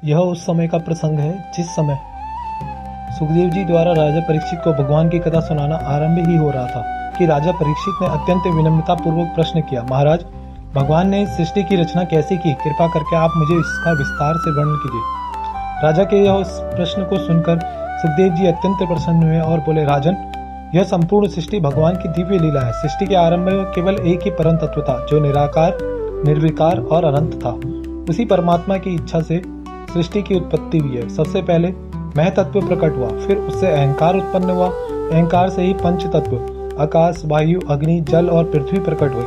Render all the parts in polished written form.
यह उस समय का प्रसंग है जिस समय सुखदेव जी द्वारा राजा परीक्षित को भगवान की कथा सुनाना आरंभ ही हो रहा था कि राजा परीक्षित ने अत्यंत विनम्रता पूर्वक प्रश्न किया, महाराज, भगवान ने इस सृष्टि की रचना कैसे की? कृपा करके आप मुझे इसका विस्तार से वर्णन कीजिए। राजा के यह प्रश्न को सुनकर सुखदेव जी अत्यंत प्रसन्न हुए और बोले, राजन, यह संपूर्ण सृष्टि भगवान की दिव्य लीला है। सृष्टि के आरंभ में केवल एक ही परम तत्व था जो निराकार, निर्विकार और अनंत था। उसी परमात्मा की इच्छा से सृष्टि की उत्पत्ति हुई है। सबसे पहले महतत्व प्रकट हुआ, फिर उससे अहंकार उत्पन्न हुआ। अहंकार से ही पंच तत्व आकाश, वायु, अग्नि, जल और पृथ्वी प्रकट हुए।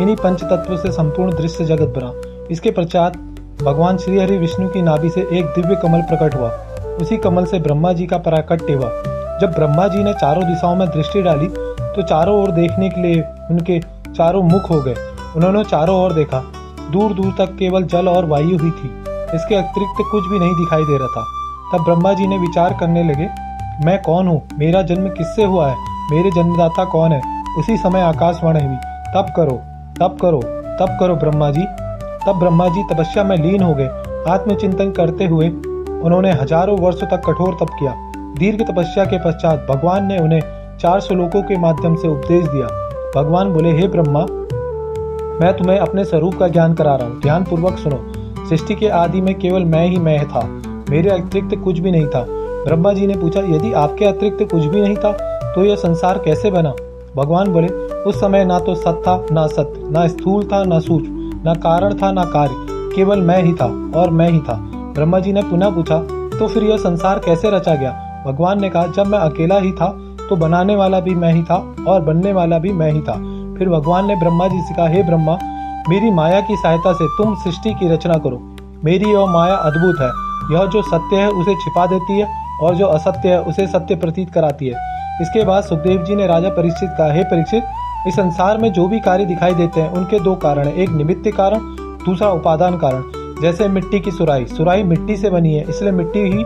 इन्हीं पंच तत्वों से संपूर्ण दृश्य जगत बना। इसके पश्चात भगवान श्री हरि विष्णु की नाभि से एक दिव्य कमल प्रकट हुआ। उसी कमल से ब्रह्मा जी का प्राकट्य हुआ। जब ब्रह्मा जी ने चारों दिशाओं में दृष्टि डाली तो चारों ओर देखने के लिए उनके चारों मुख हो गए। उन्होंने चारों ओर देखा, दूर दूर तक केवल जल और वायु ही थी। इसके अतिरिक्त कुछ भी नहीं दिखाई दे रहा था। तब ब्रह्मा जी ने विचार करने लगे, मैं कौन हूँ? मेरा जन्म किससे हुआ है? मेरे जन्मदाता कौन है? उसी समय आकाशवाणी हुई, तप करो, तप करो, तप करो ब्रह्मा जी। तब ब्रह्मा जी तपस्या में लीन हो गए। आत्मचिंतन करते हुए उन्होंने हजारों वर्षों तक कठोर तप किया। दीर्घ तपस्या के पश्चात भगवान ने उन्हें 4 श्लोकों के माध्यम से उपदेश दिया। भगवान बोले, हे ब्रह्मा, मैं तुम्हें अपने स्वरूप का ज्ञान करा रहा हूँ, ध्यान पूर्वक सुनो। सृष्टि के आदि में केवल मैं ही मैं था, मेरे अतिरिक्त कुछ भी नहीं था। ब्रह्मा जी ने पूछा, यदि आपके अतिरिक्त कुछ भी नहीं था तो यह संसार कैसे बना? भगवान बोले, उस समय ना तो सत था ना सत्य, ना स्थूल था ना सूक्ष्म, ना कारण था ना कार्य, केवल मैं ही था और मैं ही था। ब्रह्मा जी ने पुनः पूछा, तो फिर यह संसार कैसे रचा गया? भगवान ने कहा, जब मैं अकेला ही था तो बनाने वाला भी मैं ही था और बनने वाला भी मैं ही था। फिर भगवान ने ब्रह्मा जी से कहा, हे ब्रह्मा, मेरी माया की सहायता से तुम सृष्टि की रचना करो। मेरी यह माया अद्भुत है। यह जो सत्य है उसे छिपा देती है और जो असत्य है उसे सत्य प्रतीत कराती है। इसके बाद सुखदेव जी ने राजा परीक्षित कहा, हे परीक्षित, इस संसार में जो भी कार्य दिखाई देते हैं उनके 2 कारण हैं, एक निमित्त कारण, दूसरा उपादान कारण। जैसे मिट्टी की सुराही मिट्टी से बनी है, इसलिए मिट्टी ही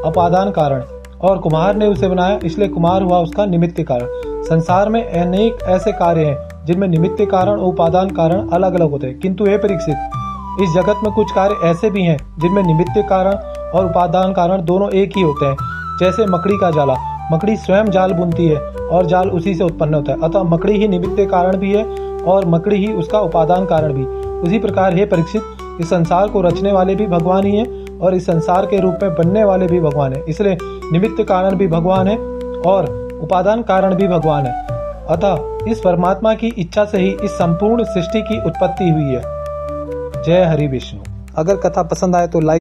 उपादान कारण, और कुम्हार ने उसे बनाया इसलिए कुम्हार हुआ उसका निमित्त कारण। संसार में अनेक ऐसे कार्य हैं जिनमें निमित्त कारण और उपादान कारण अलग अलग होते हैं, किंतु हे परीक्षित, इस जगत में कुछ कार्य ऐसे भी हैं जिनमें निमित्त कारण और उपादान कारण दोनों एक ही होते हैं। जैसे मकड़ी का जाला, मकड़ी स्वयं जाल बुनती है और जाल उसी से उत्पन्न होता है, अतः मकड़ी ही निमित्त कारण भी है और मकड़ी ही उसका उपादान कारण भी। उसी प्रकार हे परीक्षित, इस संसार को रचने वाले भी भगवान ही हैं और इस संसार के रूप में बनने वाले भी भगवान है। इसलिए निमित्त कारण भी भगवान है और उपादान कारण भी भगवान है। अतः इस परमात्मा की इच्छा से ही इस संपूर्ण सृष्टि की उत्पत्ति हुई है। जय हरि विष्णु। अगर कथा पसंद आए तो लाइक